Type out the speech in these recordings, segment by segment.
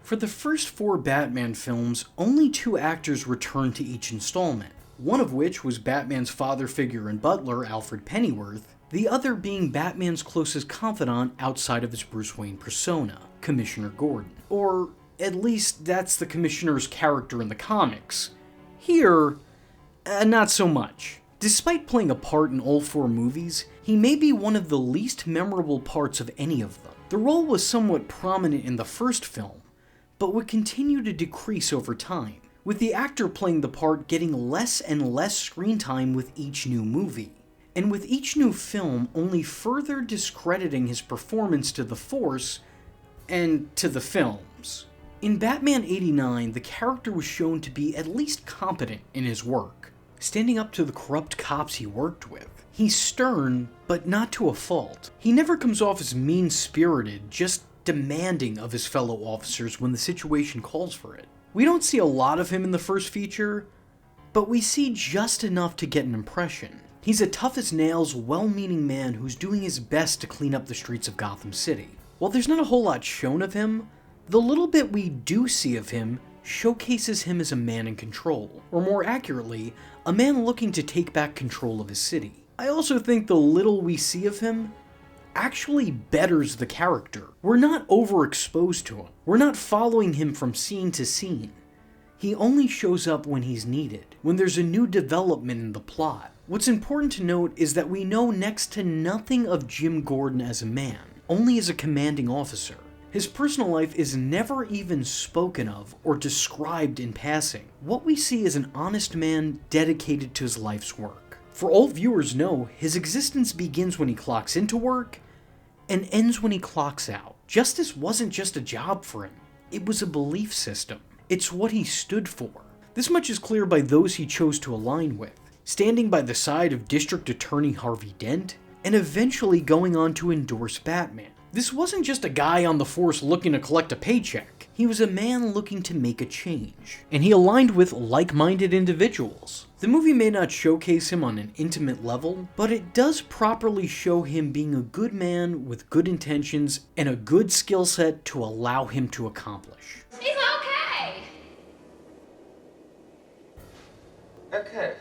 For the first 4 Batman films, only 2 actors returned to each installment, one of which was Batman's father figure and butler, Alfred Pennyworth, the other being Batman's closest confidant outside of his Bruce Wayne persona, Commissioner Gordon. Or, at least that's the Commissioner's character in the comics. Here, not so much. Despite playing a part in all 4 movies, he may be one of the least memorable parts of any of them. The role was somewhat prominent in the first film, but would continue to decrease over time, with the actor playing the part getting less and less screen time with each new movie, and with each new film only further discrediting his performance to the Force and to the films. In Batman '89, the character was shown to be at least competent in his work, standing up to the corrupt cops he worked with. He's stern, but not to a fault. He never comes off as mean-spirited, just demanding of his fellow officers when the situation calls for it. We don't see a lot of him in the first feature, but we see just enough to get an impression. He's a tough-as-nails, well-meaning man who's doing his best to clean up the streets of Gotham City. While there's not a whole lot shown of him, the little bit we do see of him showcases him as a man in control, or more accurately, a man looking to take back control of his city. I also think the little we see of him actually betters the character. We're not overexposed to him. We're not following him from scene to scene. He only shows up when he's needed, when there's a new development in the plot. What's important to note is that we know next to nothing of Jim Gordon as a man, only as a commanding officer. His personal life is never even spoken of or described in passing. What we see is an honest man dedicated to his life's work. For all viewers know, his existence begins when he clocks into work and ends when he clocks out. Justice wasn't just a job for him, it was a belief system. It's what he stood for. This much is clear by those he chose to align with, standing by the side of District Attorney Harvey Dent, and eventually going on to endorse Batman. This wasn't just a guy on the force looking to collect a paycheck. He was a man looking to make a change, and he aligned with like-minded individuals. The movie may not showcase him on an intimate level, but it does properly show him being a good man with good intentions and a good skill set to allow him to accomplish. He's okay! Okay.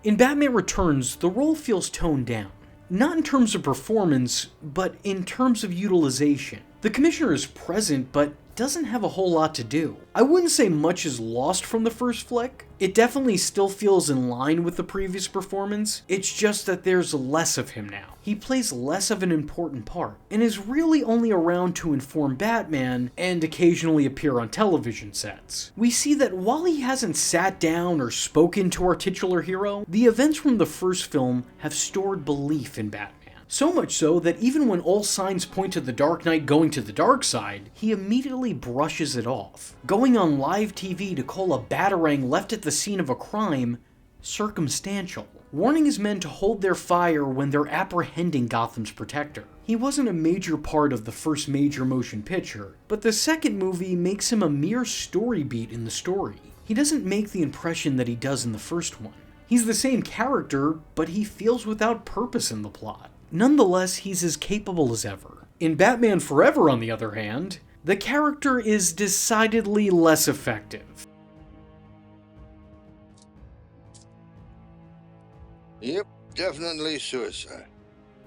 In Batman Returns, the role feels toned down. Not in terms of performance, but in terms of utilization. The Commissioner is present, but doesn't have a whole lot to do. I wouldn't say much is lost from the first flick. It definitely still feels in line with the previous performance, it's just that there's less of him now. He plays less of an important part, and is really only around to inform Batman and occasionally appear on television sets. We see that while he hasn't sat down or spoken to our titular hero, the events from the first film have stored belief in Batman. So much so that even when all signs point to the Dark Knight going to the dark side, he immediately brushes it off, going on live TV to call a batarang left at the scene of a crime circumstantial, warning his men to hold their fire when they're apprehending Gotham's protector. He wasn't a major part of the first major motion picture, but the second movie makes him a mere story beat in the story. He doesn't make the impression that he does in the first one. He's the same character, but he feels without purpose in the plot. Nonetheless, he's as capable as ever. In Batman Forever, on the other hand, the character is decidedly less effective. Yep, definitely suicide.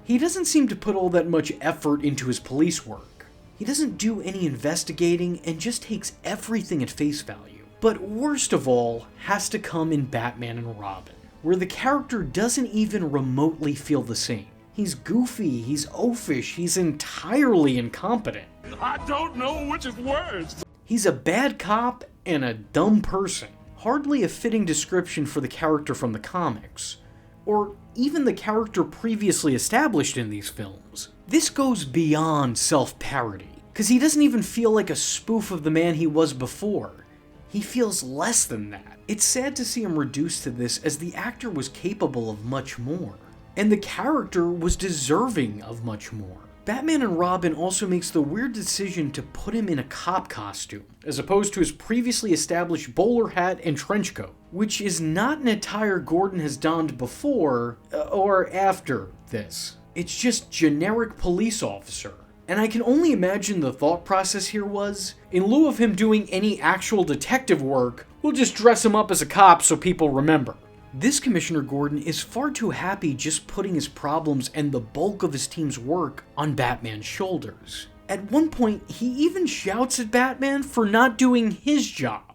He doesn't seem to put all that much effort into his police work. He doesn't do any investigating and just takes everything at face value. But worst of all has to come in Batman and Robin, where the character doesn't even remotely feel the same. He's goofy, he's oafish, he's entirely incompetent. I don't know which is worse. He's a bad cop and a dumb person. Hardly a fitting description for the character from the comics, or even the character previously established in these films. This goes beyond self-parody, because he doesn't even feel like a spoof of the man he was before. He feels less than that. It's sad to see him reduced to this, as the actor was capable of much more. And the character was deserving of much more. Batman and Robin also makes the weird decision to put him in a cop costume, as opposed to his previously established bowler hat and trench coat, which is not an attire Gordon has donned before or after this. It's just generic police officer. And I can only imagine the thought process here was, in lieu of him doing any actual detective work, we'll just dress him up as a cop so people remember. This Commissioner Gordon is far too happy just putting his problems and the bulk of his team's work on Batman's shoulders. At one point, he even shouts at Batman for not doing his job.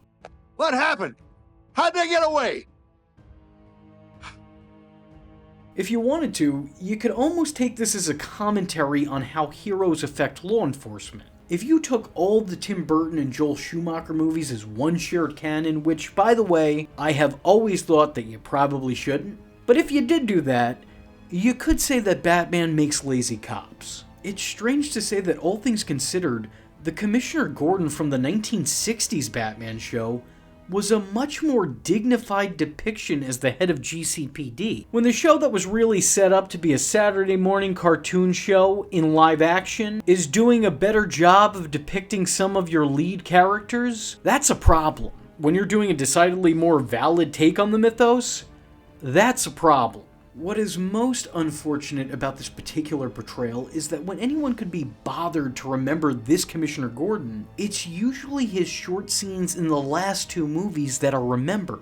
What happened? How'd they get away? If you wanted to, you could almost take this as a commentary on how heroes affect law enforcement. If you took all the Tim Burton and Joel Schumacher movies as one shared canon, which, by the way, I have always thought that you probably shouldn't, but if you did do that, you could say that Batman makes lazy cops. It's strange to say that, all things considered, the Commissioner Gordon from the 1960s Batman show was a much more dignified depiction as the head of GCPD, when the show that was really set up to be a Saturday morning cartoon show in live action is doing a better job of depicting some of your lead characters. That's a problem. When you're doing a decidedly more valid take on the mythos, that's a problem. What is most unfortunate about this particular portrayal is that when anyone could be bothered to remember this Commissioner Gordon, it's usually his short scenes in the last two movies that are remembered.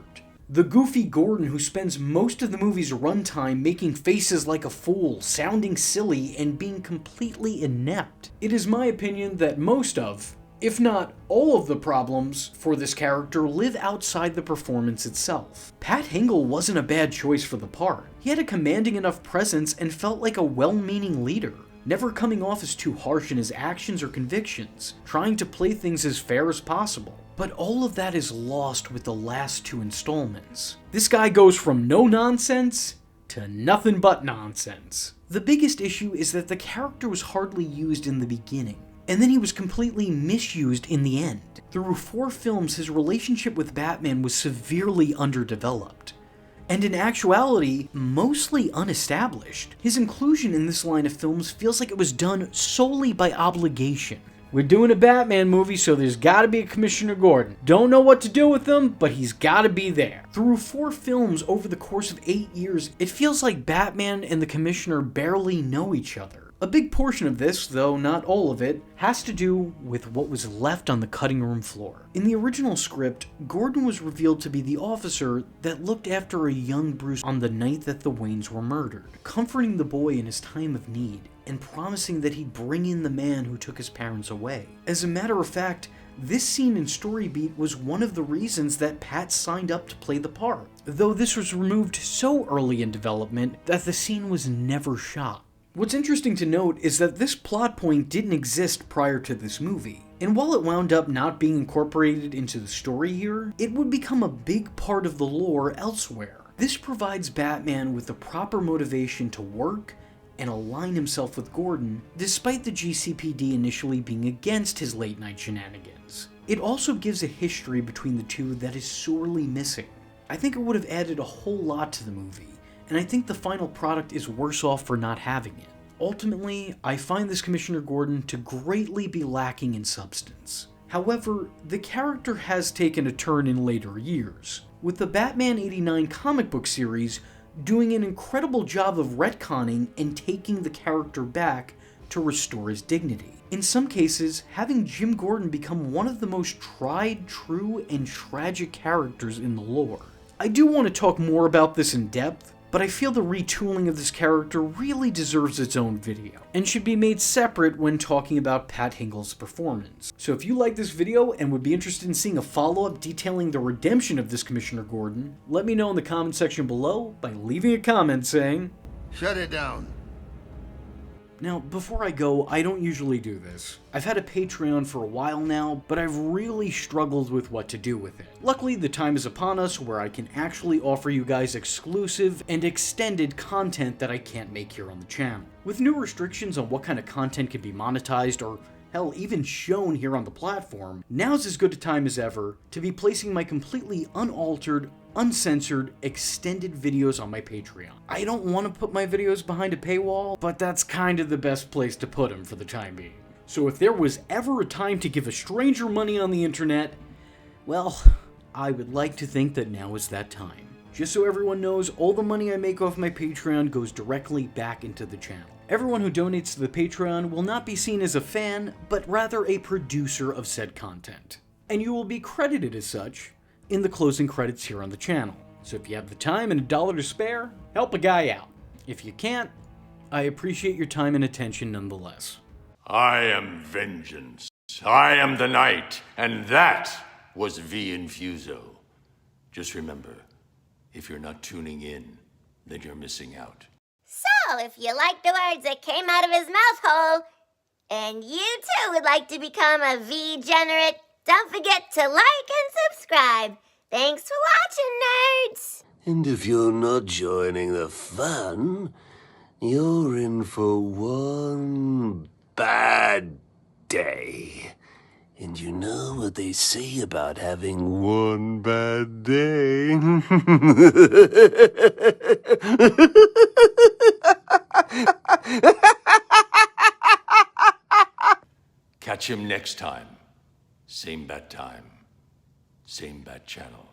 The goofy Gordon who spends most of the movie's runtime making faces like a fool, sounding silly, and being completely inept. It is my opinion that most of, if not all of the problems for this character live outside the performance itself. Pat Hingle wasn't a bad choice for the part. He had a commanding enough presence and felt like a well-meaning leader, never coming off as too harsh in his actions or convictions, trying to play things as fair as possible. But all of that is lost with the last two installments. This guy goes from no nonsense to nothing but nonsense. The biggest issue is that the character was hardly used in the beginning, and then he was completely misused in the end. Through 4 films, his relationship with Batman was severely underdeveloped, and in actuality, mostly unestablished. His inclusion in this line of films feels like it was done solely by obligation. We're doing a Batman movie, so there's gotta be a Commissioner Gordon. Don't know what to do with him, but he's gotta be there. Through 4 films over the course of 8 years, it feels like Batman and the Commissioner barely know each other. A big portion of this, though not all of it, has to do with what was left on the cutting room floor. In the original script, Gordon was revealed to be the officer that looked after a young Bruce on the night that the Waynes were murdered, comforting the boy in his time of need, and promising that he'd bring in the man who took his parents away. As a matter of fact, this scene in Storybeat was one of the reasons that Pat signed up to play the part, though this was removed so early in development that the scene was never shot. What's interesting to note is that this plot point didn't exist prior to this movie, and while it wound up not being incorporated into the story here, it would become a big part of the lore elsewhere. This provides Batman with the proper motivation to work and align himself with Gordon, despite the GCPD initially being against his late-night shenanigans. It also gives a history between the two that is sorely missing. I think it would have added a whole lot to the movie, and I think the final product is worse off for not having it. Ultimately, I find this Commissioner Gordon to greatly be lacking in substance. However, the character has taken a turn in later years, with the Batman '89 comic book series doing an incredible job of retconning and taking the character back to restore his dignity. In some cases, having Jim Gordon become one of the most tried, true, and tragic characters in the lore. I do want to talk more about this in depth, but I feel the retooling of this character really deserves its own video, and should be made separate when talking about Pat Hingle's performance. So if you like this video and would be interested in seeing a follow-up detailing the redemption of this Commissioner Gordon, let me know in the comment section below by leaving a comment saying, Shut it down. Now, before I go, I don't usually do this. I've had a Patreon for a while now, but I've really struggled with what to do with it. Luckily, the time is upon us where I can actually offer you guys exclusive and extended content that I can't make here on the channel. With new restrictions on what kind of content can be monetized or hell, even shown here on the platform, now's as good a time as ever to be placing my completely unaltered, uncensored, extended videos on my Patreon. I don't want to put my videos behind a paywall, but that's kind of the best place to put them for the time being. So if there was ever a time to give a stranger money on the internet, well, I would like to think that now is that time. Just so everyone knows, all the money I make off my Patreon goes directly back into the channel. Everyone who donates to the Patreon will not be seen as a fan, but rather a producer of said content. And you will be credited as such in the closing credits here on the channel. So if you have the time and $1 to spare, help a guy out. If you can't, I appreciate your time and attention nonetheless. I am vengeance. I am the night, and that was V Infuso. Just remember, if you're not tuning in, then you're missing out. So, if you like the words that came out of his mouth hole, and you too would like to become a V-generate, don't forget to like and subscribe. Thanks for watching, nerds! And if you're not joining the fun, you're in for one bad day. And you know what they say about having one bad day? Catch him next time. Same bat time, same bat channel.